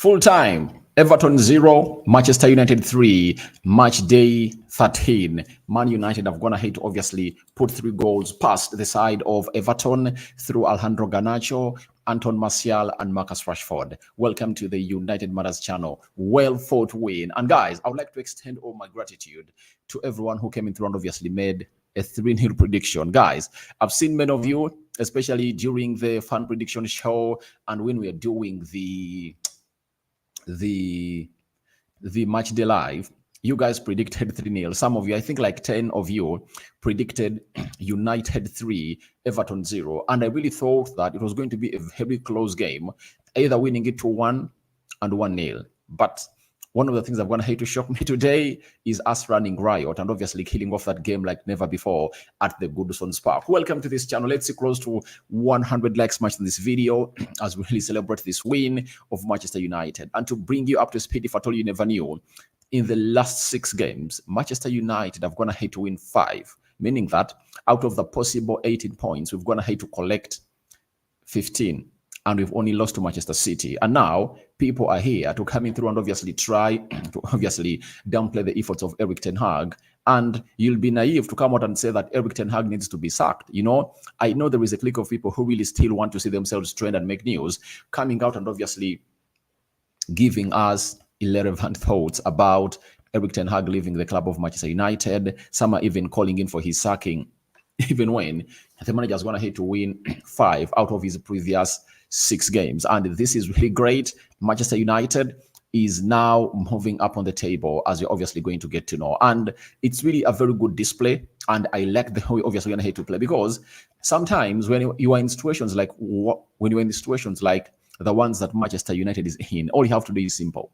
Full time, Everton 0, Manchester United 3, match day 13. Man United have gone ahead to obviously put 3 goals past the side of Everton through Alejandro Garnacho, Anton Martial, and Marcus Rashford. Welcome to the United Matters channel. Well fought win. And guys, I would like to extend all my gratitude to everyone who came in through and obviously made a 3-0 prediction. Guys, I've seen many of you, especially during the fan prediction show and when we are doing the match day live, you guys predicted 3-0. Some of you, I think like 10 of you, predicted United 3, Everton 0. And I really thought that it was going to be a very close game, either winning it 2-1 and 1-0. But one of the things I'm going to hate to shock me today is us running riot and obviously killing off that game like never before at the Goodson Park. Welcome to this channel. Let's see close to 100 likes much in this video as we really celebrate this win of Manchester United. And to bring you up to speed, if at all you never knew, in the last 6 games, Manchester United have gone ahead to win 5, meaning that out of the possible 18 points, we've gone ahead to collect 15. And we've only lost to Manchester City. And now people are here to come in through and obviously try to obviously downplay the efforts of Erik ten Hag. And you'll be naive to come out and say that Erik ten Hag needs to be sacked. You know, I know there is a clique of people who really still want to see themselves trend and make news, coming out and obviously giving us irrelevant thoughts about Erik ten Hag leaving the club of Manchester United. Some are even calling in for his sacking, even when the manager has gone ahead to win 5 out of his previous 6 games. And this is really great. Manchester United is now moving up on the table, as you're obviously going to get to know. And it's really a very good display. And I like the way obviously going to play, because sometimes when you are in situations like the ones that Manchester United is in, all you have to do is simple.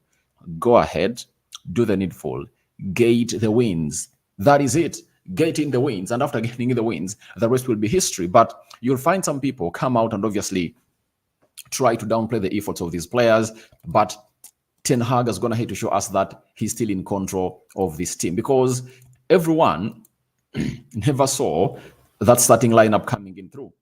Go ahead, do the needful, gate the wins. That is it. Get in the wins. And after getting in the wins, the rest will be history. But you'll find some people come out and obviously try to downplay the efforts of these players, but Ten Hag has gone ahead to show us that he's still in control of this team, because everyone never saw that starting lineup coming in through.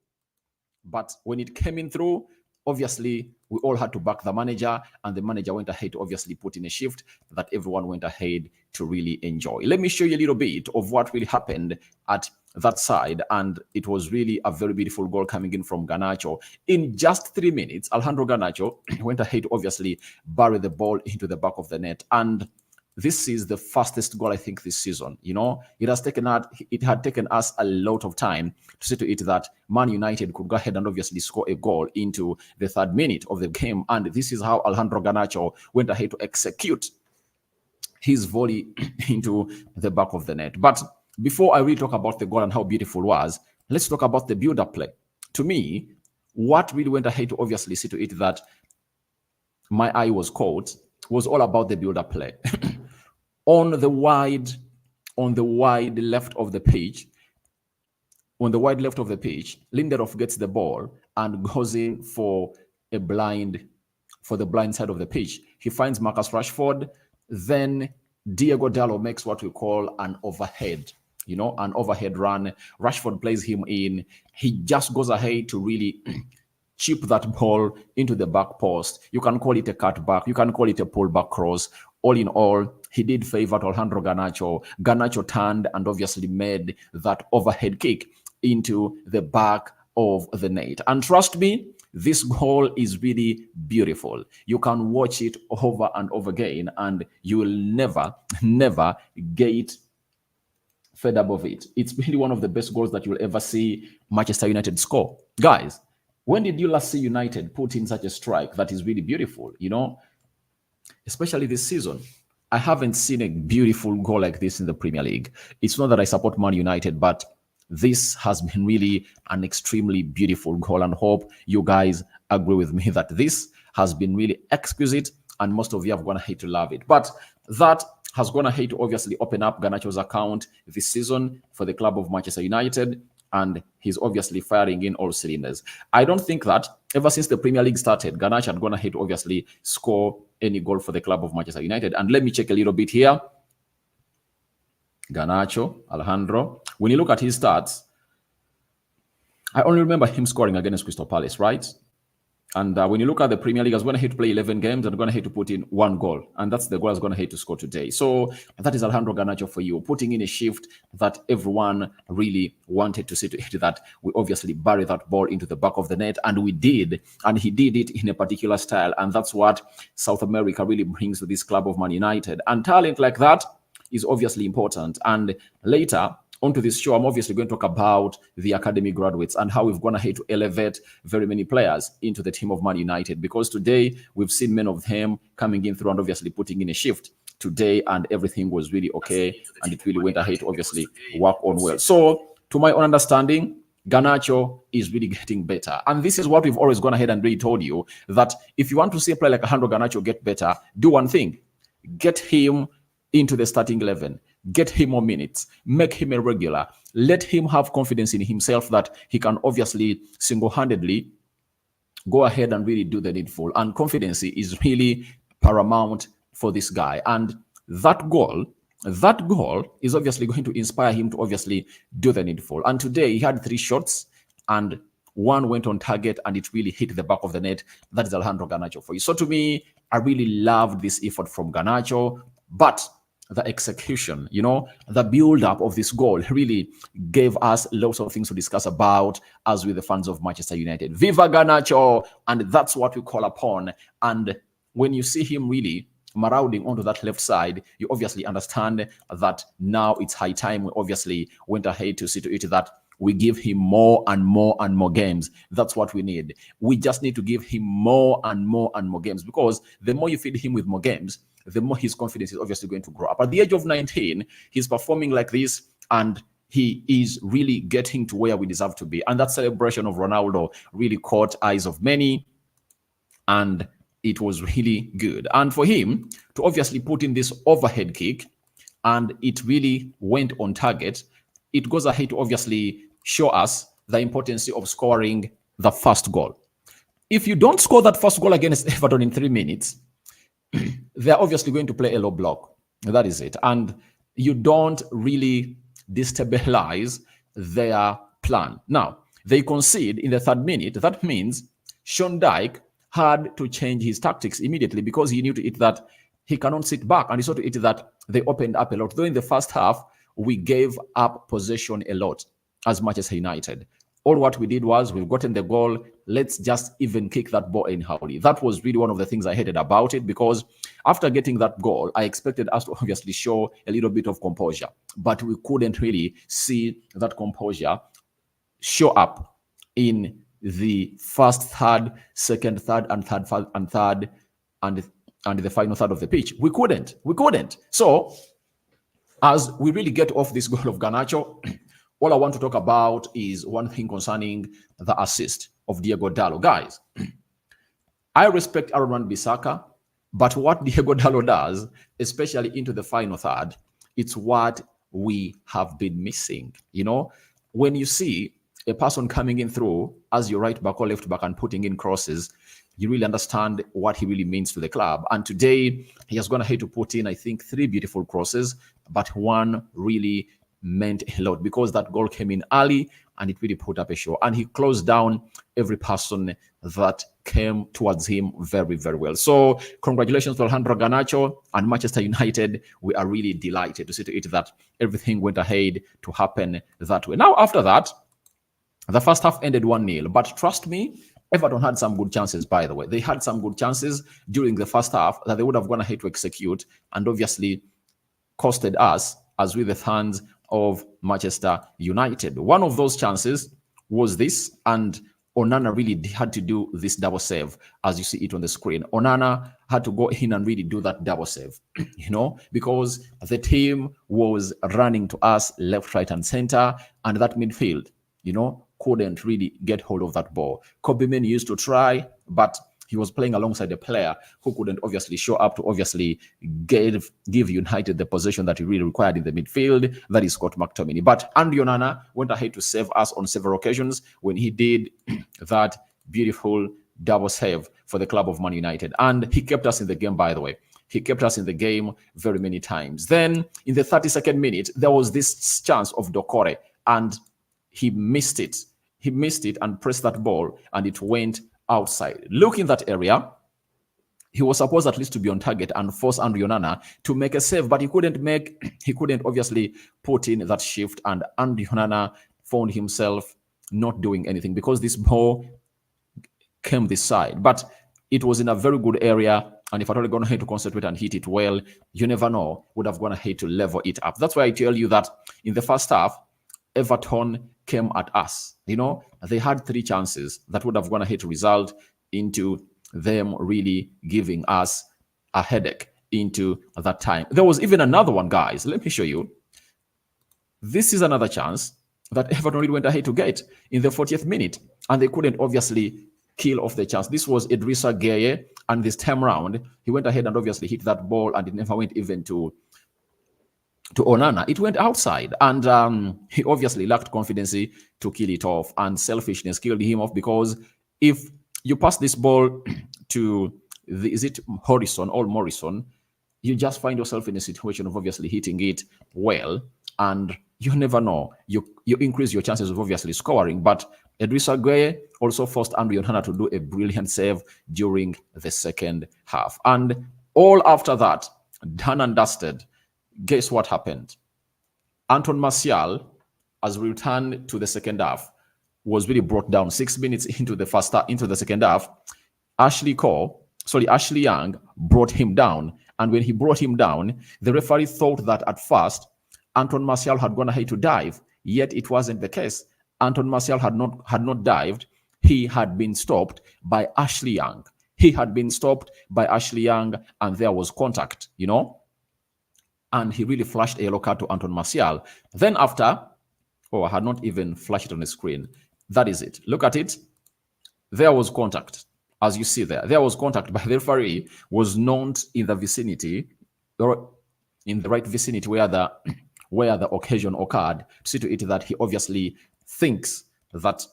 But when it came in through, obviously, we all had to back the manager, and the manager went ahead to obviously put in a shift that everyone went ahead to really enjoy. Let me show you a little bit of what really happened at that side, and it was really a very beautiful goal coming in from Garnacho. In just 3 minutes, Alejandro Garnacho went ahead to obviously bury the ball into the back of the net, and this is the fastest goal I think this season. You know, it had taken us a lot of time to see to it that Man United could go ahead and obviously score a goal into the 3rd minute of the game, and this is how Alejandro Garnacho went ahead to execute his volley into the back of the net. But before I really talk about the goal and how beautiful it was, let's talk about the build-up play. To me, what really went ahead to obviously see to it that my eye was caught was all about the build-up play. on the wide left of the pitch, Lindelof gets the ball and goes in for the blind side of the pitch. He finds Marcus Rashford. Then Diogo Dalot makes what we call an overhead, an overhead run. Rashford plays him in. He just goes ahead to really chip that ball into the back post. You can call it a cutback. You can call it a pullback cross. All in all, he did favor Alejandro Garnacho. Garnacho turned and obviously made that overhead kick into the back of the net. And trust me, this goal is really beautiful. You can watch it over and over again, and you will never get fed up of it. It's really one of the best goals that you'll ever see Manchester United score. Guys, when did you last see United put in such a strike that is really beautiful? Especially this season. I haven't seen a beautiful goal like this in the Premier League. It's not that I support Man United, but this has been really an extremely beautiful goal, and hope you guys agree with me that this has been really exquisite, and most of you have gone ahead to love it. But that has gone ahead to obviously open up Garnacho's account this season for the club of Manchester United, and he's obviously firing in all cylinders. I don't think that ever since the Premier League started, Garnacho had gone ahead to obviously score any goal for the club of Manchester United. And let me check a little bit here. Garnacho, Alejandro. When you look at his stats, I only remember him scoring against Crystal Palace, right? And when you look at the Premier League, I was going to hate to play 11 games and going to hate to put in 1 goal. And that's the goal I was going to hate to score today. So that is Alejandro Garnacho for you, putting in a shift that everyone really wanted to see to it, that we obviously bury that ball into the back of the net. And we did. And he did it in a particular style. And that's what South America really brings to this club of Man United. And talent like that is obviously important. And later, onto this show, I'm obviously going to talk about the academy graduates and how we've gone ahead to elevate very many players into the team of Man United, because today we've seen many of them coming in through and obviously putting in a shift today, and everything was really okay, and it really went ahead to obviously work on well. So to my own understanding, Garnacho is really getting better. And this is what we've always gone ahead and really told you, that if you want to see a player like Alejandro Garnacho get better, do one thing: get him into the starting 11. Get him more minutes, make him a regular, let him have confidence in himself that he can obviously single-handedly go ahead and really do the needful. And confidence is really paramount for this guy. And that goal is obviously going to inspire him to obviously do the needful. And today he had 3 shots and 1 went on target and it really hit the back of the net. That is Alejandro Garnacho for you. So to me, I really loved this effort from Garnacho, but the execution, the build-up of this goal really gave us lots of things to discuss about as with the fans of Manchester United. Viva Garnacho! And that's what we call upon. And when you see him really marauding onto that left side, you obviously understand that now it's high time. We obviously went ahead to see to it that we give him more and more and more games. That's what we need. We just need to give him more and more and more games, because the more you feed him with more games, the more his confidence is obviously going to grow up. At the age of 19, he's performing like this, and he is really getting to where we deserve to be. And that celebration of Ronaldo really caught eyes of many, and it was really good. And for him to obviously put in this overhead kick, and it really went on target, it goes ahead to obviously show us the importance of scoring the first goal. If you don't score that first goal against Everton in 3 minutes, they're obviously going to play a low block. That is it. And you don't really destabilize their plan. Now, they concede in the 3rd minute. That means Sean Dyche had to change his tactics immediately, because he knew to it that he cannot sit back. And he saw to it that they opened up a lot. Though in the first half, we gave up possession a lot as much as United. All what we did was, we've gotten the goal, let's just even kick that ball anyhow. That was really one of the things I hated about it, because after getting that goal, I expected us to obviously show a little bit of composure, but we couldn't really see that composure show up in the first third, second third, and the final third of the pitch. We couldn't. So as we really get off this goal of Garnacho, all I want to talk about is one thing concerning the assist of Diogo Dalot. Guys, I respect Aaron Wan-Bissaka, but what Diogo Dalot does, especially into the final third, it's what we have been missing. When you see a person coming in through as your right back or left back and putting in crosses, you really understand what he really means to the club. And today, he has gone ahead to put in, I think, 3 beautiful crosses, but one really meant a lot, because that goal came in early and it really put up a show. And he closed down every person that came towards him very, very well. So congratulations to Alejandro Garnacho and Manchester United. We are really delighted to see to it that everything went ahead to happen that way. Now, after that, the first half ended 1-0. But trust me, Everton had some good chances, by the way. They had some good chances during the first half that they would have gone ahead to execute, and obviously costed us, as with the fans of Manchester United. One of those chances was this, and Onana really had to do this double save, as you see it on the screen. Onana had to go in and really do that double save, because the team was running to us left, right, and center, and that midfield, couldn't really get hold of that ball. Kobbie Mainoo used to try, but he was playing alongside a player who couldn't obviously show up to obviously give United the possession that he really required in the midfield. That is Scott McTominay. But Andy Onana went ahead to save us on several occasions when he did that beautiful double save for the club of Man United. And he kept us in the game, by the way. He kept us in the game very many times. Then in the 32nd minute, there was this chance of Doucouré, and he missed it. He missed it and pressed that ball, and it went outside. Look in that area. He was supposed at least to be on target and force Andrew Onana to make a save, but he couldn't obviously put in that shift, and Andrew Onana found himself not doing anything because this ball came this side. But it was in a very good area, and if I had gone ahead to concentrate and hit it well, you never know, would have gone ahead to level it up. That's why I tell you that in the first half, Everton came at us. They had 3 chances that would have gone ahead to result into them really giving us a headache into that time. There was even another one, guys. Let me show you. This is another chance that Everton really went ahead to get in the 40th minute, and they couldn't obviously kill off the chance. This was Idrissa Gueye, and this time round, he went ahead and obviously hit that ball, and it never went even to Onana. It went outside, and he obviously lacked confidence to kill it off, and selfishness killed him off, because if you pass this ball to is it Horizon or Morrison, you just find yourself in a situation of obviously hitting it well, and you never know. You increase your chances of obviously scoring. But Idrissa Gueye also forced Andrew Onana to do a brilliant save during the second half. And all after that, done and dusted, guess what happened? Anton Martial, as we returned to the second half, was really brought down 6 minutes into the second half. Ashley Young brought him down. And when he brought him down, the referee thought that at first Anton Martial had gone ahead to dive, yet it wasn't the case. Anton Martial had not dived. He had been stopped by Ashley Young. And there was contact, and he really flashed a yellow card to Anton Martial. Then after, I had not even flashed it on the screen. That is it. Look at it. There was contact. As you see there was contact, but the referee was not in the vicinity, or in the right vicinity where the occasion occurred, to see to it that he obviously thinks that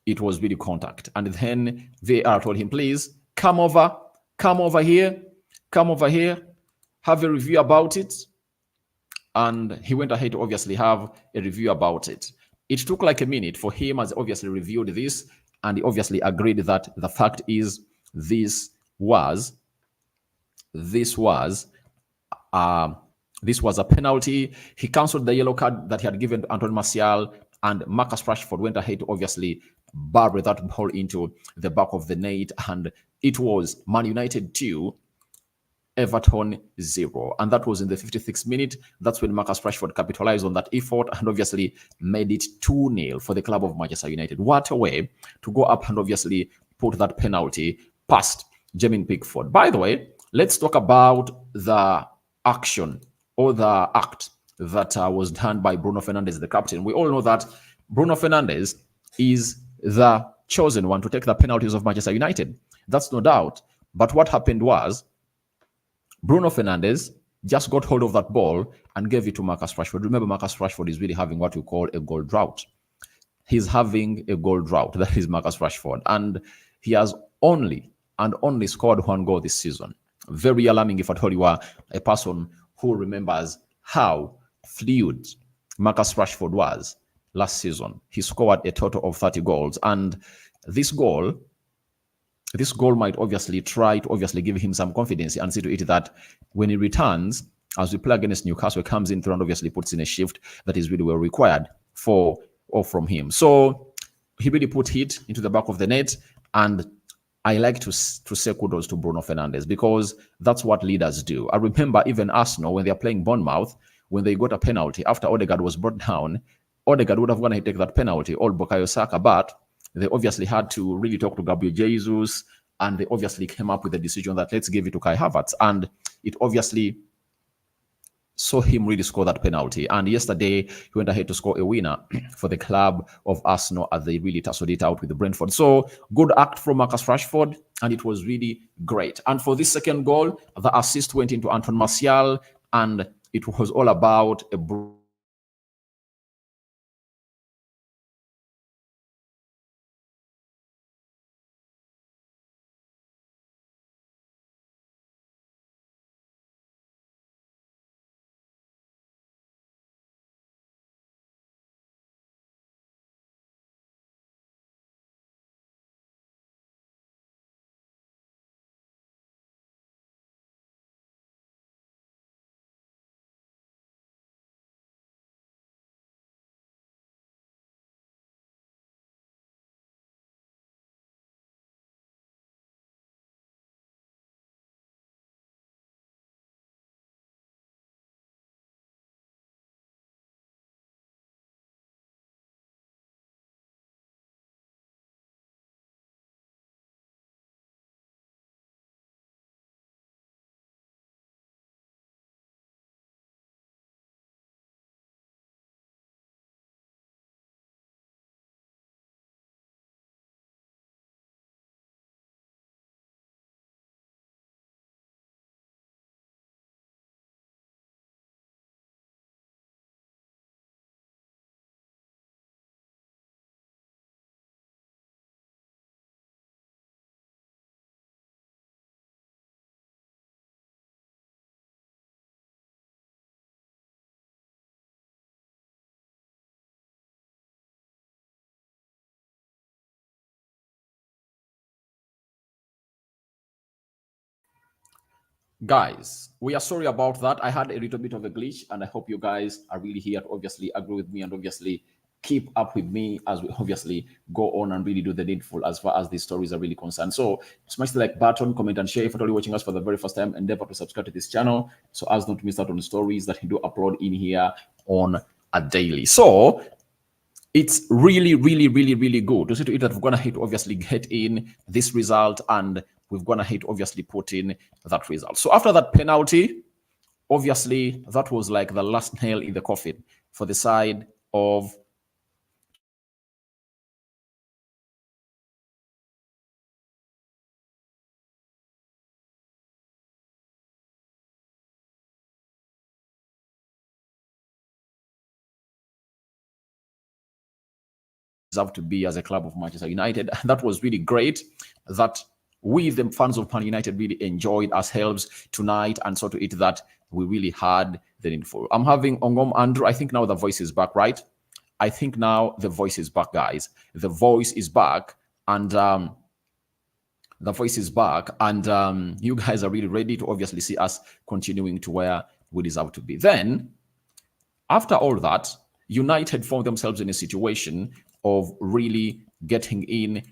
it was really contact. And then VAR told him, please come over here, have a review about it. And he went ahead to obviously have a review about it. It took like a minute for him, as obviously reviewed this, and he obviously agreed that the fact is this was a penalty. He cancelled the yellow card that he had given to Anton Martial, and Marcus Rashford went ahead to obviously bury that ball into the back of the net, and it was Man United 2, Everton 0. And that was in the 56th minute. That's when Marcus Rashford capitalized on that effort and obviously made it 2-0 for the club of Manchester United. What a way to go up and obviously put that penalty past Jermaine Pickford. By the way, let's talk about the action or the act that was done by Bruno Fernandes, the captain. We all know that Bruno Fernandes is the chosen one to take the penalties of Manchester United. That's no doubt. But what happened was Bruno Fernandes just got hold of that ball and gave it to Marcus Rashford. Remember, Marcus Rashford is really having what we call a goal drought. He's having a goal drought. That is Marcus Rashford. And he has only scored 1 goal this season. Very alarming if at all you are a person who remembers how fluid Marcus Rashford was last season. He scored a total of 30 goals. And this goal might obviously try to obviously give him some confidence and see to it that when he returns, as we play against Newcastle, he comes in through and obviously puts in a shift that is really well required from him. So he really put it into the back of the net, and I like to say kudos to Bruno Fernandes, because that's what leaders do. I remember even Arsenal, when they're playing Bournemouth, when they got a penalty after Odegaard was brought down, Odegaard would have gone and take that penalty, or Bukayo Saka, but they obviously had to really talk to Gabriel Jesus, and they obviously came up with the decision that let's give it to Kai Havertz, and it obviously saw him really score that penalty. And yesterday, he went ahead to score a winner for the club of Arsenal as they really tussled it out with the Brentford. So good act from Marcus Rashford, and it was really great. And for this second goal, the assist went into Anton Martial, and it was all about a Guys, we are sorry about that. I had a little bit of a glitch, and I hope you guys are really here to obviously agree with me and obviously keep up with me as we obviously go on and really do the needful as far as these stories are really concerned. So smash the like button, comment, and share. If you're watching us for the very first time, endeavor to subscribe to this channel so as not to miss out on the stories that we do upload in here on a daily. So it's really, really, really, really good to see to it that we're gonna hit obviously get in this result, and we're gonna hit obviously put in that result. So after that penalty, obviously that was like the last nail in the coffin for the side of deserve to be as a club of Manchester United. That was really great that we, the fans of Man United, really enjoyed ourselves tonight, and so to it that we really had the info. I'm having Ongom Andrew. I think now the voice is back, right? I think now the voice is back, guys. The voice is back, and the voice is back, and you guys are really ready to obviously see us continuing to where we deserve to be. Then, after all that, United found themselves in a situation of really getting in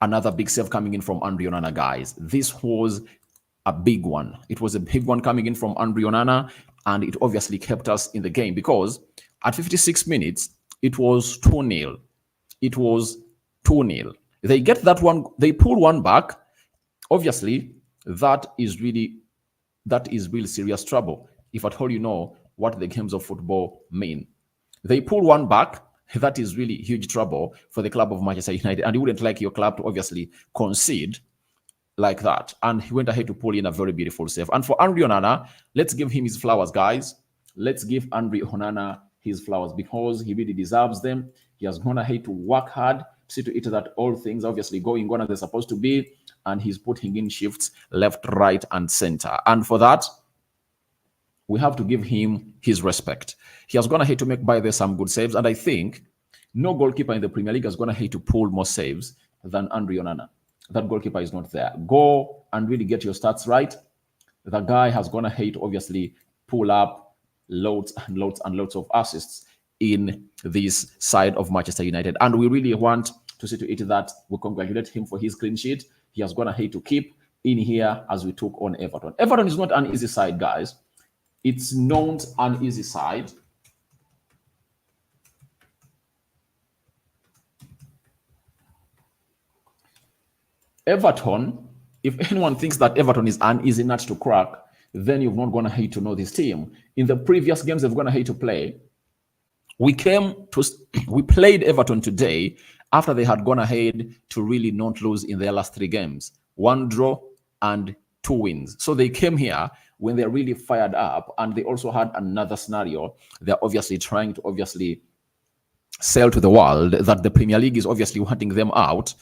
another big save coming in from Andre Onana, guys. This was a big one. It was a big one coming in from Andre Onana, and it obviously kept us in the game because at 56 minutes, it was 2-0. It was 2-0. They get that one, they pull one back. Obviously, that is really serious trouble. If at all you know what the games of football mean. They pull one back. That is really huge trouble for the club of Manchester United. And you wouldn't like your club to obviously concede like that. And he went ahead to pull in a very beautiful save. And for Andre Onana, let's give him his flowers, guys. Let's give Andre Onana his flowers because he really deserves them. He has gone ahead to work hard, see to it that all things obviously going on as they're supposed to be. And he's putting in shifts left, right, and center. And for that, we have to give him his respect. He has gone ahead to make by there some good saves, and I think no goalkeeper in the Premier League has gone ahead to pull more saves than Andre Onana. That goalkeeper is not there. Go and really get your stats right. The guy has gone ahead to obviously pull up loads and loads and loads of assists in this side of Manchester United, and we really want to see to it that we congratulate him for his clean sheet. He has gone ahead to keep in here as we took on Everton. Everton is not an easy side, guys. It's not an easy side. Everton, if anyone thinks that Everton is an easy nut to crack, then you've not gonna hate to know this team. In the previous games they've gonna hate to play, we played Everton today after they had gone ahead to really not lose in their last 3 games. 1 draw and 2 wins. So they came here when they're really fired up, and they also had another scenario. They're obviously trying to obviously sell to the world that the Premier League is obviously wanting them out,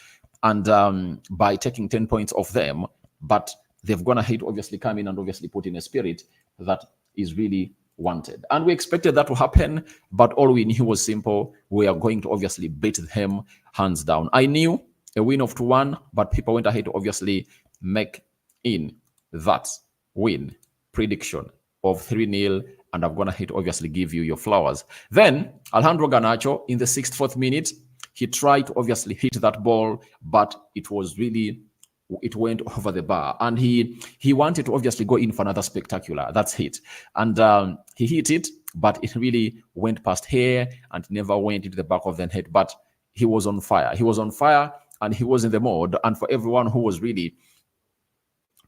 and by taking 10 points off them, but they've gone ahead to obviously come in and obviously put in a spirit that is really wanted. And we expected that to happen, but all we knew was simple. We are going to obviously beat them hands down. I knew a win of 2-1, but people went ahead to obviously make in that win prediction of 3-0, and I'm gonna hit obviously give you your flowers. Then Alejandro Garnacho in the 64th minute, he tried to obviously hit that ball, but it went over the bar, and he wanted to obviously go in for another spectacular. That's hit, and he hit it, but it really went past here and never went into the back of the head. But he was on fire. He was on fire, and he was in the mode. And for everyone who was really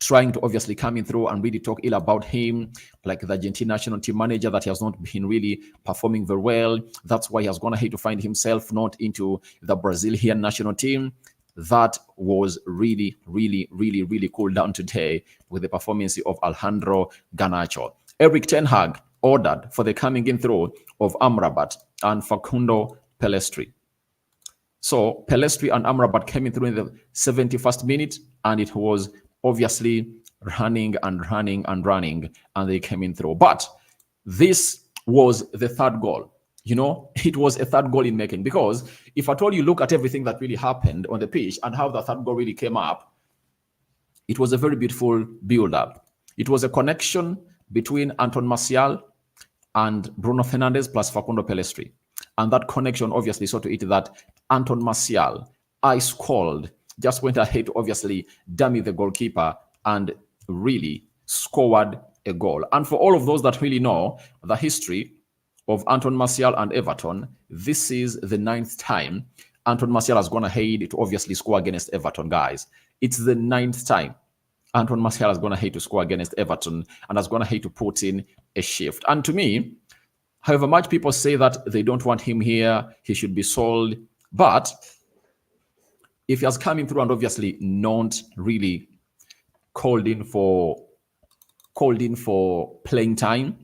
trying to obviously coming through and really talk ill about him, like the Argentine national team manager, that he has not been really performing very well. That's why he has gone ahead to find himself not into the Brazilian national team. That was really, really, really, really cool down today with the performance of Alejandro Garnacho. Eric Ten Hag ordered for the coming in through of Amrabat and Facundo Pellistri. So Pellistri and Amrabat came in through in the 71st minute, and it was obviously running, and they came in through. But this was the 3rd goal. You know, it was a 3rd goal in making, because if at all you look at everything that really happened on the pitch and how the 3rd goal really came up, it was a very beautiful build-up. It was a connection between Anton Martial and Bruno Fernandes plus Facundo Pellistri. And that connection obviously saw to it that Anton Martial, ice cold, just went ahead to obviously dummy the goalkeeper and really scored a goal. And for all of those that really know the history of Anton Martial and Everton, this is the 9th time Anton Martial has gone ahead to obviously score against Everton, guys. It's the 9th time Anton Martial has gone ahead to score against Everton and has gone ahead to put in a shift. And to me, however much people say that they don't want him here, he should be sold. But if he has come in through and obviously not really called in for playing time,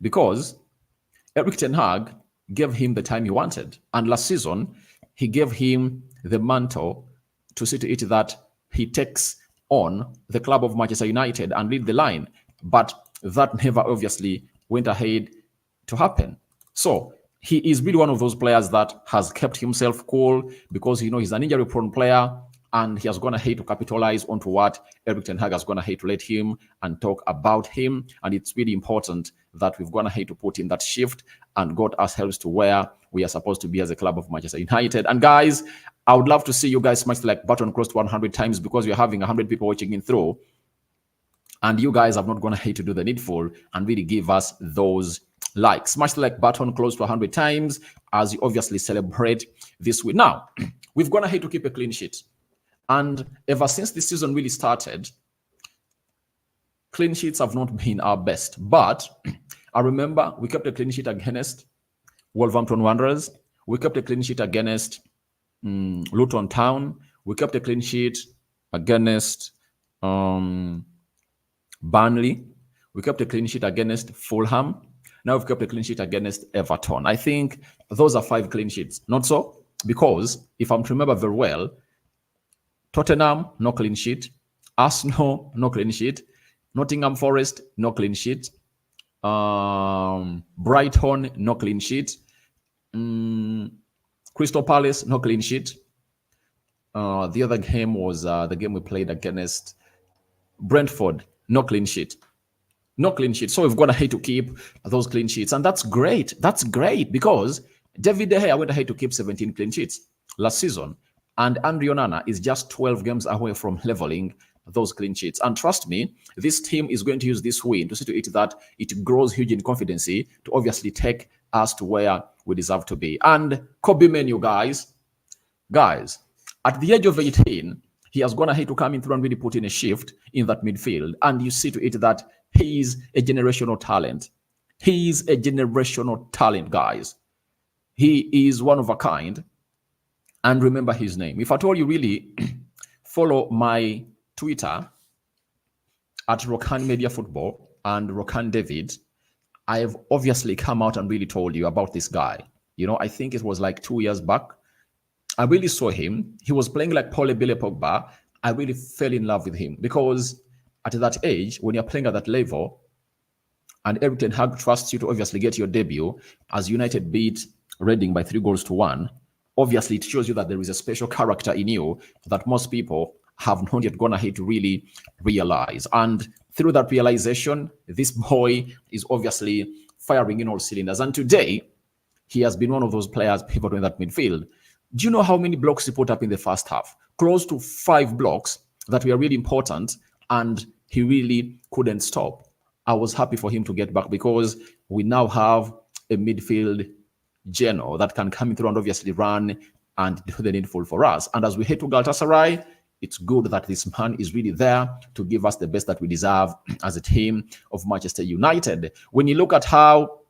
because Erik ten Hag gave him the time he wanted. And last season, he gave him the mantle to see to it that he takes on the club of Manchester United and lead the line. But that never obviously went ahead to happen. So he is really one of those players that has kept himself cool because he's an injury-prone player, and he has gone ahead to capitalize onto what Erik ten Hag has gone ahead to let him and talk about him. And it's really important that we've gone ahead to put in that shift and got ourselves to where we are supposed to be as a club of Manchester United. And guys, I would love to see you guys smash the like button close to 100 times because we're having 100 people watching in through. And you guys have not gone ahead to do the needful and really give us those likes. Smash the like button close to 100 times as you obviously celebrate this week. Now, we've gone ahead to keep a clean sheet. And ever since this season really started, clean sheets have not been our best. But I remember we kept a clean sheet against Wolverhampton Wanderers. We kept a clean sheet against Luton Town. We kept a clean sheet against Burnley. We kept a clean sheet against Fulham. Now we've kept a clean sheet against Everton. I think those are 5 clean sheets. Not so? Because if I'm to remember very well, Tottenham, no clean sheet. Arsenal, no clean sheet. Nottingham Forest, no clean sheet. Brighton, no clean sheet. Crystal Palace, no clean sheet. The other game was the game we played against Brentford, no clean sheet. No clean sheet. So we've gone ahead to keep those clean sheets. And that's great. That's great because David De Gea went ahead to keep 17 clean sheets last season. And Andre Onana is just 12 games away from leveling those clean sheets. And trust me, this team is going to use this win to see to it that it grows huge in confidence to obviously take us to where we deserve to be. And Kobbie Mainoo, guys, at the age of 18, he has gone ahead to come in through and really put in a shift in that midfield. And you see to it that he is a generational talent. He is a generational talent, guys. He is one of a kind. And remember his name. If at all you really follow my Twitter at Rokan Media Football and Rokan David, I've obviously come out and really told you about this guy. I think it was like 2 years back. I really saw him. He was playing like Paul Ebele Pogba. I really fell in love with him because at that age, when you're playing at that level, and Erik ten Hag trusts you to obviously get your debut as United beat Reading by 3-1, obviously it shows you that there is a special character in you that most people have not yet gone ahead to really realize. And through that realization, this boy is obviously firing in all cylinders. And today, he has been one of those players pivoting that midfield. Do you know how many blocks he put up in the first half? Close to 5 blocks that were really important, and he really couldn't stop. I was happy for him to get back because we now have a midfield general that can come through and obviously run and do the needful for us. And as we head to Galatasaray, it's good that this man is really there to give us the best that we deserve as a team of Manchester United. When you look at how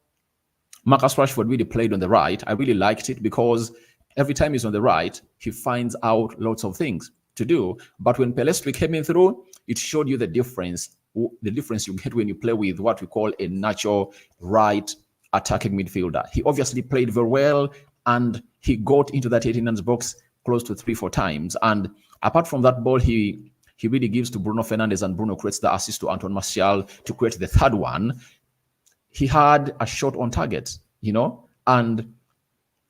Marcus Rashford really played on the right, I really liked it because every time he's on the right, he finds out lots of things to do. But when Pellistri came in through, it showed you the difference you get when you play with what we call a natural right attacking midfielder. He obviously played very well, and he got into that 18-man box close to 3-4 times. And apart from that ball, he really gives to Bruno Fernandes, and Bruno creates the assist to Anton Martial to create the third one. He had a shot on target, and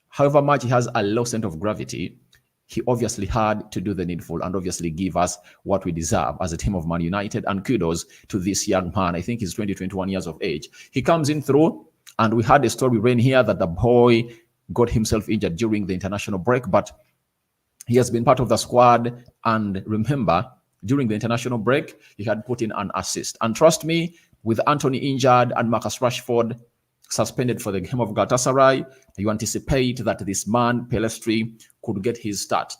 however much he has a low center of gravity, he obviously had to do the needful and obviously give us what we deserve as a team of Man United. And kudos to this young man. I think he's 20, 21 years of age. He comes in through, and we had a story ran here that the boy got himself injured during the international break, but he has been part of the squad. And remember, during the international break, he had put in an assist. And trust me, with Anthony injured and Marcus Rashford suspended for the game of Galatasaray, you anticipate that this man, Pelestri, could get his start.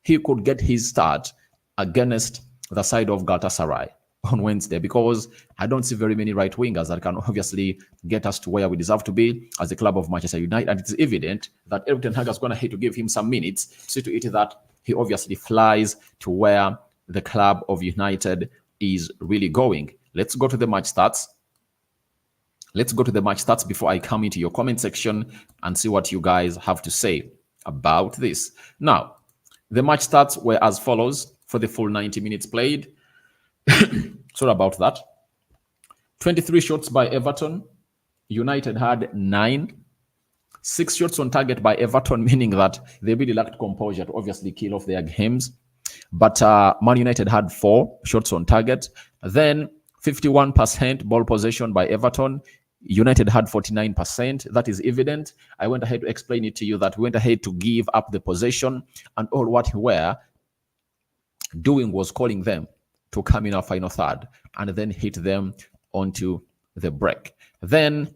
He could get his start against the side of Galatasaray on Wednesday, because I don't see very many right wingers that can obviously get us to where we deserve to be as a club of Manchester United. And it's evident that Erik ten Hag is going to have to give him some minutes to see to it that he obviously flies to where the club of United is really going. Let's go to the match stats. Let's go to the match stats before I come into your comment section and see what you guys have to say about this. Now, the match stats were as follows for the full 90 minutes played. Sorry about that. 23 shots by Everton. United had 9. 6 shots on target by Everton, meaning that they really lacked composure to obviously kill off their games. But Man United had 4 shots on target. Then 51% ball possession by Everton. United had 49%. That is evident. I went ahead to explain it to you that we went ahead to give up the possession, and all what we were doing was calling them to come in our final third and then hit them onto the break. Then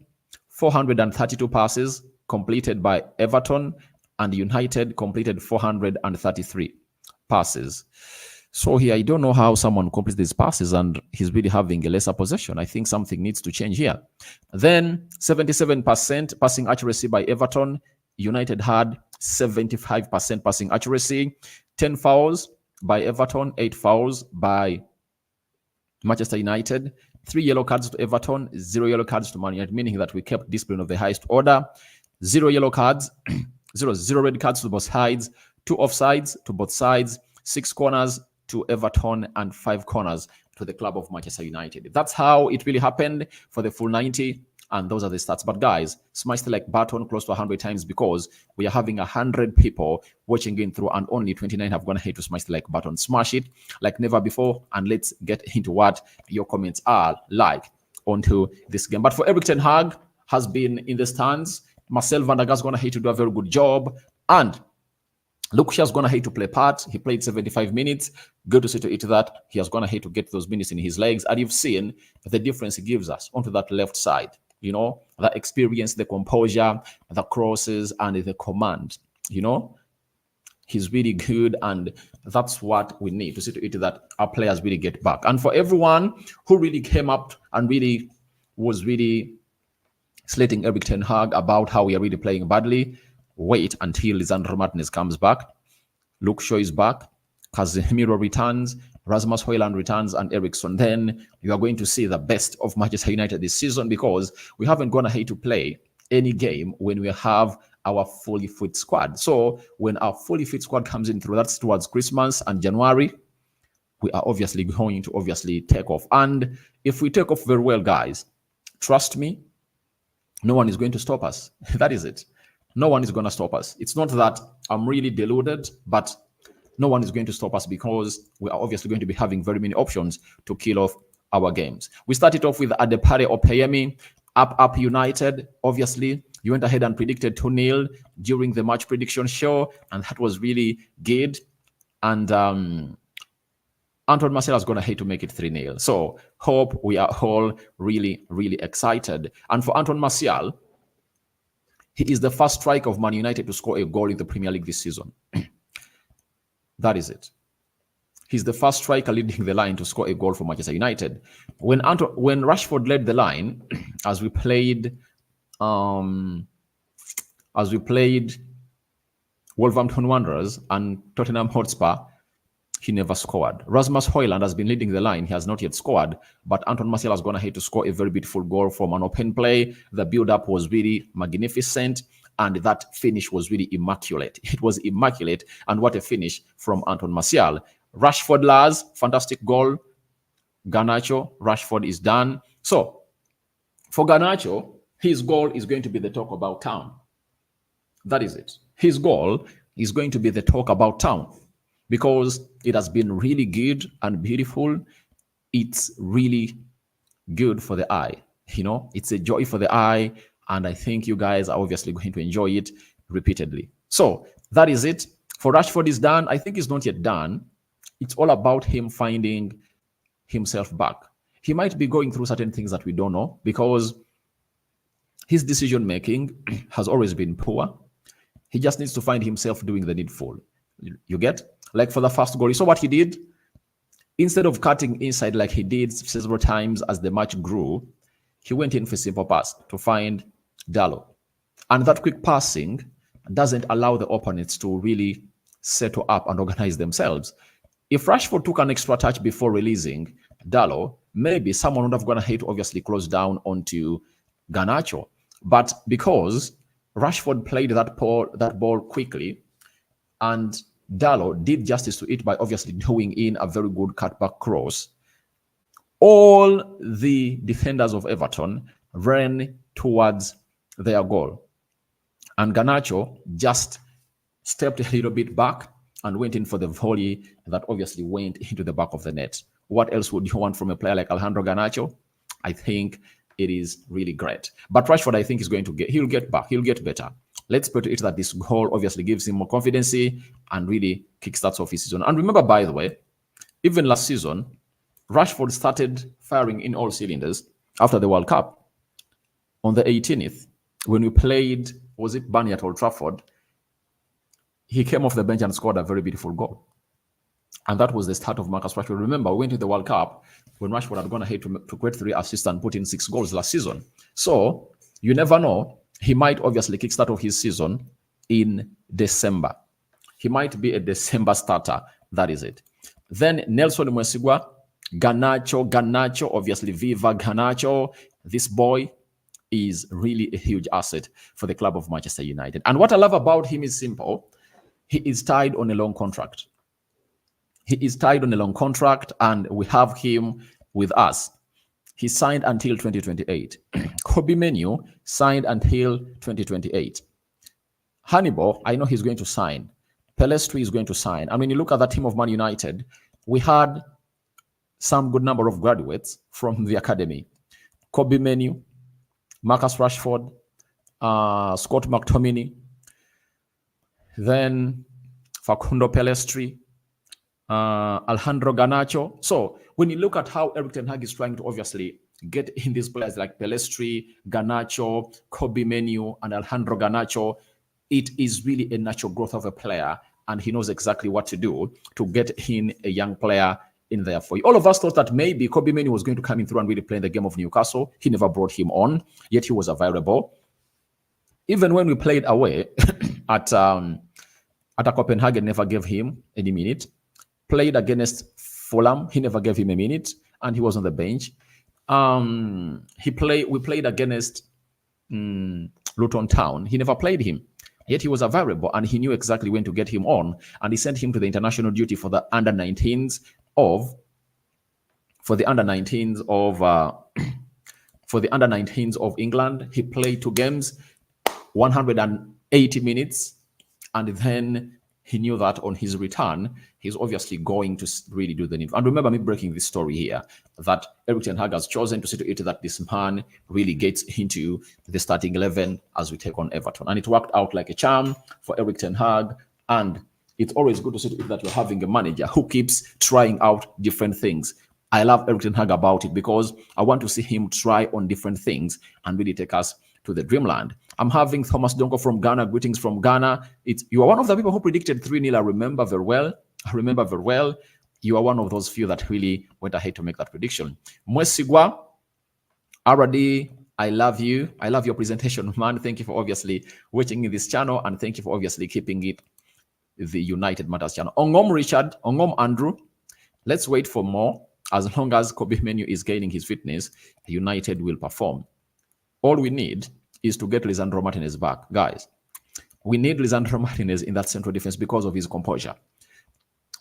432 passes completed by Everton, and United completed 433 passes. So here, I don't know how someone completes these passes and he's really having a lesser possession. I think something needs to change here. Then 77% passing accuracy by Everton. United had 75% passing accuracy. 10 fouls by Everton, 8 fouls by Manchester United. 3 yellow cards to Everton, 0 yellow cards to Man United, meaning that we kept discipline of the highest order. 0 yellow cards, 0 red cards to both sides, 2 offsides to both sides, 6 corners to Everton, and 5 corners to the club of Manchester United. That's how it really happened for the full 90, and those are the stats. But guys, smash the like button close to 100 times, because we are having 100 people watching in through, and only 29 have gone ahead to smash the like button. Smash it like never before, and let's get into what your comments are like onto this game. But for Erik ten Hag has been in the stands. Marcel van der Gaag's gonna hate to do a very good job, and Luke Shaw's gonna hate to play part. He played 75 minutes. Good to see to it that he has gonna hate to get those minutes in his legs, and you've seen the difference he gives us onto that left side. You know, the experience, the composure, the crosses, and the command. You know, he's really good, and that's what we need to see to it that our players really get back. And for everyone who really came up and really was really slating Erik ten Hag about how we are really playing badly, wait until Lisandro Martinez comes back, Luke Shaw is back, Casemiro returns, Rasmus Højlund returns, and Eriksson. Then you are going to see the best of Manchester United this season, because we haven't gone ahead to play any game when we have our fully fit squad. So when our fully fit squad comes in through, that's towards Christmas and January, we are obviously going to take off. And if we take off very well, guys, trust me, no one is going to stop us. That is it. No one is going to stop us. It's not that I'm really deluded, but no one is going to stop us, because we are obviously going to be having very many options to kill off our games. We started off with Adepare Opeyemi, up United. Obviously, you went ahead and predicted 2-0 during the match prediction show, and that was really good. And Antoine Martial is going to hate to make it 3-0. So hope we are all really, really excited. And for Antoine Martial, he is the first striker of Man United to score a goal in the Premier League this season. That is it. He's the first striker leading the line to score a goal for Manchester United. When Rashford led the line, as we played Wolverhampton Wanderers and Tottenham Hotspur, he never scored. Rasmus Højlund has been leading the line. He has not yet scored, but Antoine Martial has gone ahead to score a very beautiful goal from an open play. The build-up was really magnificent, and that finish was really immaculate. It was immaculate, and what a finish from Antoine Martial. Rashford, Lars, fantastic goal. Garnacho, Rashford is done. So, for Garnacho, his goal is going to be the talk about town. That is it. His goal is going to be the talk about town because it has been really good and beautiful. It's really good for the eye. It's a joy for the eye. And I think you guys are obviously going to enjoy it repeatedly. So that is it. For Rashford is done. I think it's not yet done. It's all about him finding himself back. He might be going through certain things that we don't know because his decision making has always been poor. He just needs to find himself doing the needful. You get? Like for the first goal, you saw what he did? Instead of cutting inside like he did several times as the match grew, he went in for a simple pass to find Dalot. And that quick passing doesn't allow the opponents to really settle up and organize themselves. If Rashford took an extra touch before releasing Dalot, maybe someone would have gone ahead to obviously close down onto Garnacho. But because Rashford played that ball quickly, and Dalot did justice to it by obviously doing in a very good cutback cross, all the defenders of Everton ran towards their goal. And Garnacho just stepped a little bit back and went in for the volley that obviously went into the back of the net. What else would you want from a player like Alejandro Garnacho? I think it is really great. But Rashford, I think, he'll get back. He'll get better. Let's put it that this goal obviously gives him more confidence and really kickstarts off his season. And remember, by the way, even last season, Rashford started firing in all cylinders after the World Cup. On the 18th, when we played, was it Burnley at Old Trafford, he came off the bench and scored a very beautiful goal. And that was the start of Marcus Rashford. Remember, we went to the World Cup when Rashford had gone ahead to create 3 assists and put in 6 goals last season. So you never know. He might obviously kickstart off his season in December. He might be a December starter. That is it. Then Nelson Mwesigwa, Garnacho, obviously Viva Garnacho. This boy is really a huge asset for the club of Manchester United. And what I love about him is simple. He is tied on a long contract. And we have him with us. He signed until 2028. Kobbie Mainoo signed until 2028. Hannibal, I know he's going to sign. Pelestri is going to sign. And when you look at the team of Man United, we had some good number of graduates from the academy. Kobbie Mainoo, Marcus Rashford, Scott McTominay, then Facundo Pelestri, Alejandro Garnacho. So when you look at how Erik ten Hag is trying to obviously get in these players like Pelestri, Garnacho, Kobbie Mainoo, and Alejandro Garnacho, it is really a natural growth of a player, and he knows exactly what to do to get in a young player in there for you. All of us thought that maybe Kobbie Mainoo was going to come in through and really play in the game of Newcastle. He never brought him on, yet he was available. Even when we played away at Copenhagen, never gave him any minute. Played against Fulham, he never gave him a minute, and he was on the bench. We played against Luton Town. He never played him, yet he was available, and he knew exactly when to get him on. And he sent him to the international duty for the under-19s of England. He played 2 games, 180 minutes, and then he knew that on his return, he's obviously going to really do the need. And remember me breaking this story here, that Erik ten Hag has chosen to see to it that this man really gets into the starting 11 as we take on Everton. And it worked out like a charm for Erik ten Hag. And it's always good to see to it that you're having a manager who keeps trying out different things. I love Erik ten Hag about it because I want to see him try on different things and really take us to the dreamland. I'm having Thomas Donko from Ghana. Greetings from Ghana. You are one of the people who predicted 3-0. I remember very well. You are one of those few that really went ahead to make that prediction. Mwesigwa, RD, I love you. I love your presentation, man. Thank you for obviously watching in this channel, and thank you for obviously keeping it the United Matters channel. Ongom Richard, Ongom Andrew, let's wait for more. As long as Kobbie Mainoo is gaining his fitness, United will perform. All we need is to get Lisandro Martinez back. Guys, we need Lisandro Martinez in that central defense because of his composure.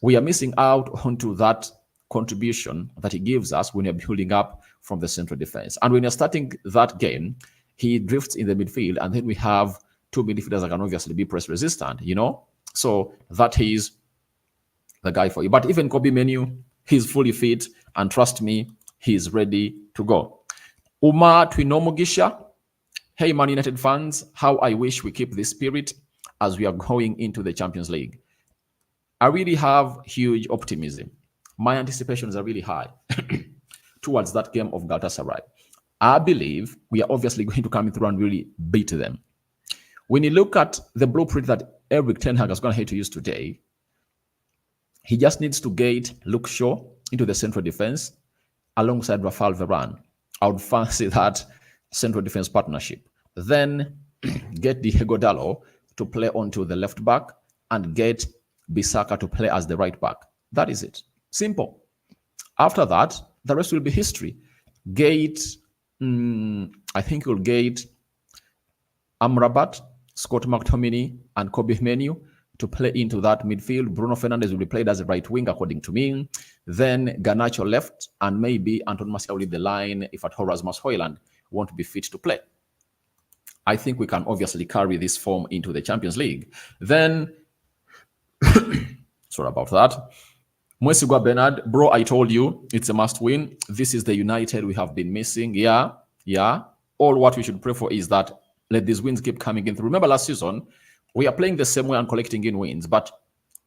We are missing out onto that contribution that he gives us when you're building up from the central defense. And when you're starting that game, he drifts in the midfield, and then we have 2 midfielders that can obviously be press resistant, So that is the guy for you. But even Kobbie Mainoo, he's fully fit, and trust me, he's ready to go. Umar Twinomugisha, hey Man United fans, how I wish we keep this spirit as we are going into the Champions League. I really have huge optimism. My anticipations are really high towards that game of Galatasaray. I believe we are obviously going to come through and really beat them. When you look at the blueprint that Eric Ten Hag is going to have to use today, he just needs to get Luke Shaw into the central defense alongside Rafael Varane. I would fancy that central defense partnership. Then get Diogo Dalot to play onto the left back and get Bissaka to play as the right back. That is it. Simple. After that, the rest will be history. I think you'll get Amrabat, Scott McTominay, and Kobbie Mainoo to play into that midfield. Bruno Fernandes will be played as a right wing, according to me. Then Garnacho left, and maybe Anton Martial lead the line if at all Rasmus Højlund won't be fit to play. I think we can obviously carry this form into the Champions League. Then, sorry about that. Mwesigwa Bernard, bro, I told you it's a must win. This is the United we have been missing. Yeah. All what we should pray for is that let these wins keep coming in. Remember last season, we are playing the same way and collecting in wins, but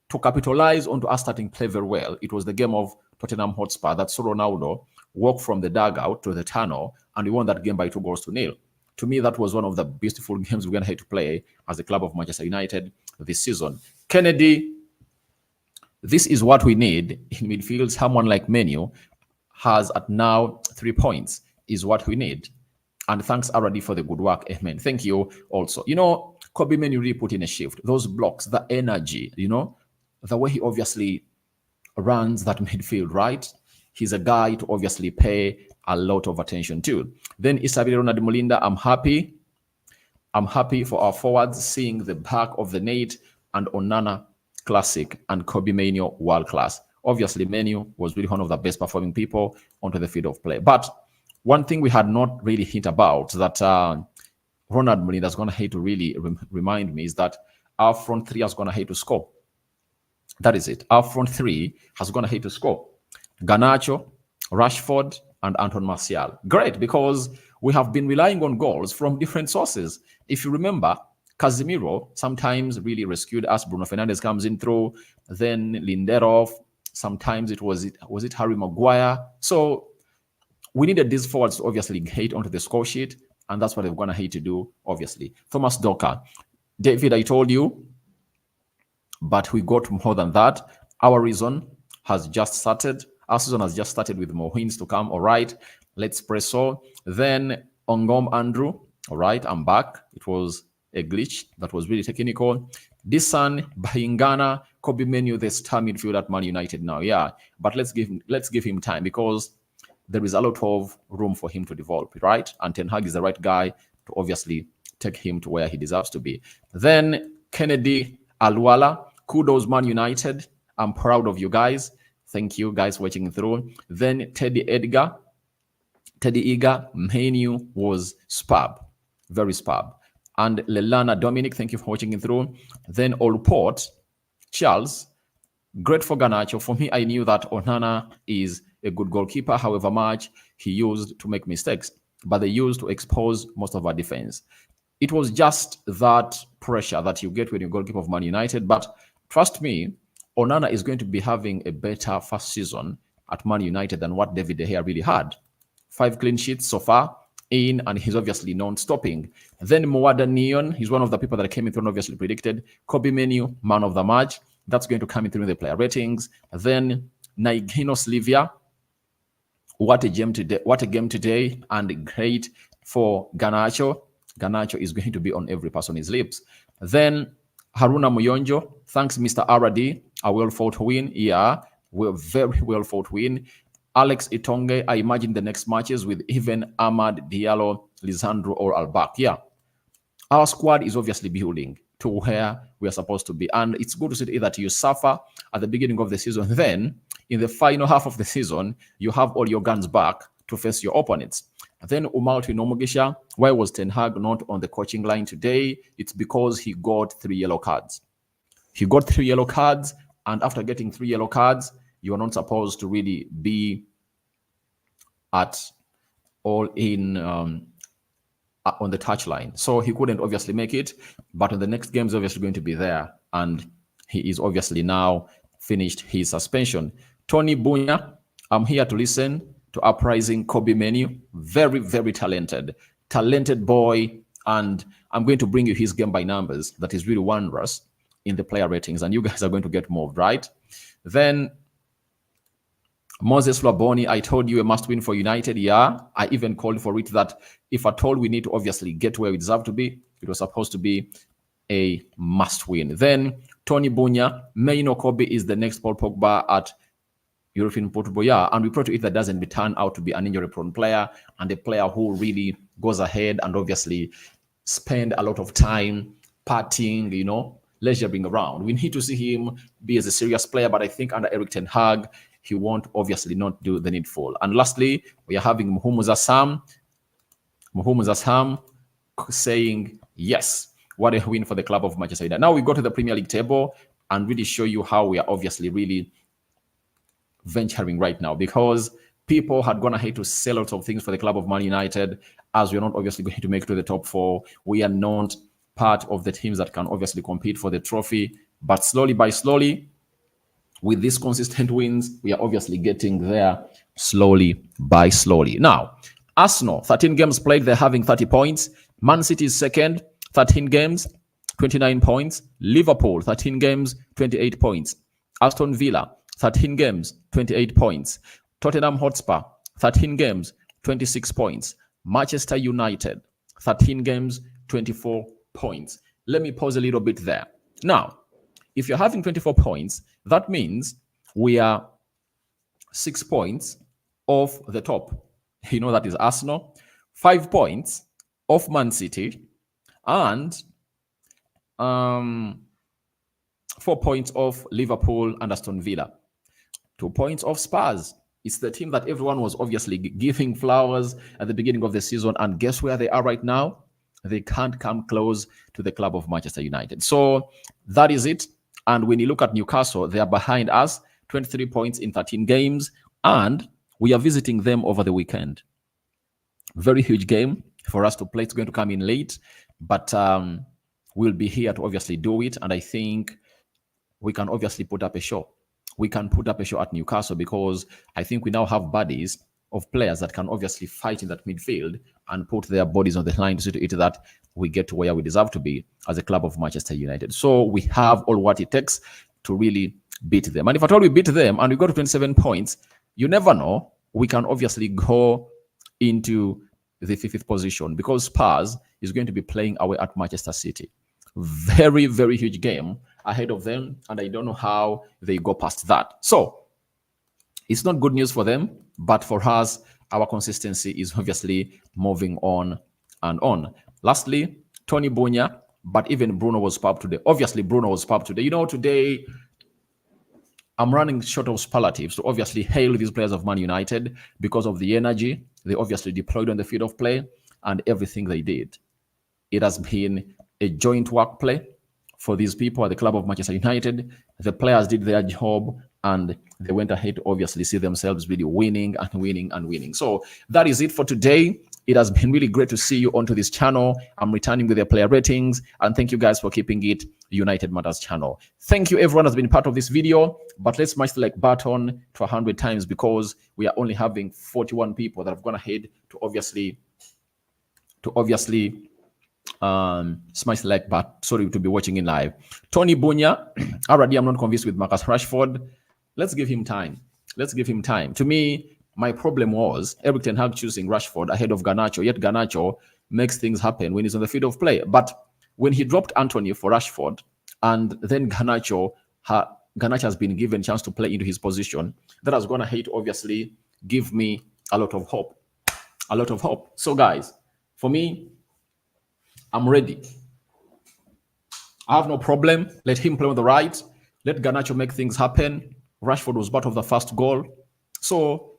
to capitalize onto us starting play very well, it was the game of Tottenham Hotspur that saw Ronaldo walk from the dugout to the tunnel, and we won that game by 2-0. To me, that was one of the beautiful games we're going to have to play as a club of Manchester United this season. Kennedy, this is what we need in midfield. Someone like Mainoo has at now 3 points is what we need. And thanks already for the good work. Amen. Thank you also. Kobbie Mainoo really put in a shift. Those blocks, the energy, the way he obviously runs that midfield, right? He's a guy to obviously pay a lot of attention to. Then Isabel Ronald Molinda, I'm happy. I'm happy for our forwards seeing the back of the net, and Onana classic and Kobbie Mainoo world class. Obviously, Mainoo was really one of the best performing people onto the field of play. But one thing we had not really hint about that Ronald Molinda is going to hate to really remind me is that our front three is going to hate to score. That is it. Our front three has going to hate to score. Garnacho, Rashford, and Anton Martial. Great, because we have been relying on goals from different sources. If you remember, Casemiro sometimes really rescued us. Bruno Fernandes comes in through. Then Lindelof. Sometimes was it Harry Maguire. So we needed these forwards to obviously hate onto the score sheet, and that's what they're going to hate to do, obviously. Thomas Docker. David, I told you, but we got more than that. Our season has just started. Our season has just started with more wins to come. All right, let's press on. Then Ongom Andrew. All right, I'm back. It was a glitch that was really technical. Disan Bahingana, Kobbie Mainoo, the star midfield at Man United now. Yeah, but let's give him time, because there is a lot of room for him to develop, right? And Ten Hag is the right guy to obviously take him to where he deserves to be. Then Kennedy Alwala, kudos Man United. I'm proud of you guys. Thank you guys watching through. Then Teddy Eager, Mainoo was superb, very superb. And Lelana Dominic, thank you for watching through. Then Allport, Charles, great for Garnacho. For me, I knew that Onana is a good goalkeeper, however much he used to make mistakes, but they used to expose most of our defense. It was just that pressure that you get when you're goalkeeper of Man United. But trust me, Onana is going to be having a better first season at Man United than what David De Gea really had. 5 clean sheets so far in, and he's obviously non-stopping. Then Moada Neon, he's one of the people that came in through and obviously predicted. Kobbie Mainoo, man of the match. That's going to come in through the player ratings. Then Naiginos Livia, what a game today, and great for Garnacho. Garnacho is going to be on every person's lips. Then Haruna Muyonjo, thanks Mr. RD, a well-fought win. Yeah, we're very well-fought win. Alex Itonge, I imagine the next matches with even Ahmad, Diallo, Lisandro, or Albak. Yeah, our squad is obviously building to where we are supposed to be. And it's good to see that you suffer at the beginning of the season. Then, in the final half of the season, you have all your guns back to face your opponents. Then Umar Twinomugisha, why was Ten Hag not on the coaching line today? It's because he got 3 yellow cards. He got 3 yellow cards, and after getting 3 yellow cards, you are not supposed to really be at all in on the touchline. So he couldn't obviously make it, but in the next game is obviously going to be there, and he is obviously now finished his suspension. Tony Bunya, I'm here to listen to uprising Kobbie Mainoo. Very, very talented boy, and I'm going to bring you his game by numbers that is really wondrous in the player ratings, and you guys are going to get moved, right? Then Moses Flaboni, I told you a must win for United. Yeah, I even called for it that if at all we need to obviously get where we deserve to be, it was supposed to be a must win. Then Tony Bunya, Mainoo Kobbie is the next Paul Pogba at European football. Yeah, and we pray to it that doesn't turn out to be an injury prone player and a player who really goes ahead and obviously spend a lot of time partying, leisuring around. We need to see him be as a serious player, but I think under Erik ten Hag, he won't obviously not do the needful. And lastly, we are having Mohamed Sam saying, yes, what a win for the club of Manchester United. Now we go to the Premier League table and really show you how we are obviously really venturing right now, because people had gone ahead to sell lots of things for the club of Man United, as we're not obviously going to make it to the top 4. We are not part of the teams that can obviously compete for the trophy, but slowly by slowly, with these consistent wins, we are obviously getting there slowly by slowly. Now, Arsenal, 13 games played, they're having 30 points. Man City is second, 13 games, 29 points. Liverpool, 13 games, 28 points. Aston Villa, 13 games, 28 points. Tottenham Hotspur, 13 games, 26 points. Manchester United, 13 games, 24 points. Let me pause a little bit there. Now, if you're having 24 points, that means we are 6 points off the top. That is Arsenal, 5 points off Man City, and 4 points off Liverpool and Aston Villa. 2 points off Spurs. It's the team that everyone was obviously giving flowers at the beginning of the season, and guess where they are right now? They can't come close to the club of Manchester United. So that is it. And when you look at Newcastle, they are behind us, 23 points in 13 games, and we are visiting them over the weekend. Very huge game for us to play. It's going to come in late, but we'll be here to obviously do it, and I think we can obviously put up a show. We can put up a show at Newcastle, because I think we now have bodies of players that can obviously fight in that midfield and put their bodies on the line to see to it that we get to where we deserve to be as a club of Manchester United. So we have all what it takes to really beat them. And if at all we beat them and we go to 27 points, you never know. We can obviously go into the 5th position, because Spurs is going to be playing away at Manchester City. Very, very huge game ahead of them, and I don't know how they go past that. So it's not good news for them, but for us, our consistency is obviously moving on and on. Lastly, Tony Bunya, but even Bruno was superb today. Obviously, Bruno was superb today. Today I'm running short of superlatives to obviously hail these players of Man United because of the energy they obviously deployed on the field of play and everything they did. It has been a joint work play for these people at the club of Manchester United. The players did their job, and they went ahead to obviously see themselves really winning and winning and winning. So that is it for today. It has been really great to see you onto this channel. I'm returning with their player ratings, and thank you guys for keeping it United Matters channel. Thank you everyone that's been part of this video, but let's smash the like button to 100 times, because we are only having 41 people that have gone ahead to obviously smash the like button. Sorry to be watching in live. Tony Bunya, already I'm not convinced with Marcus Rashford. Let's give him time. Let's give him time. To me, my problem was Erik ten Hag choosing Rashford ahead of Garnacho, yet Garnacho makes things happen when he's on the field of play. But when he dropped Anthony for Rashford, and then Garnacho has been given a chance to play into his position, that has gone ahead to obviously give me a lot of hope. A lot of hope. So guys, for me, I'm ready. I have no problem. Let him play on the right. Let Garnacho make things happen. Rashford was part of the first goal. So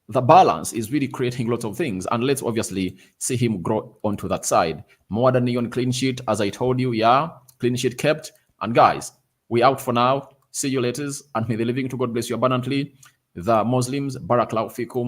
the balance is really creating lots of things. And let's obviously see him grow onto that side. More than neon clean sheet, as I told you. Yeah, clean sheet kept. And guys, We out for now. See you later. And may the living to God bless you abundantly. The Muslims, Barakallahu fikum.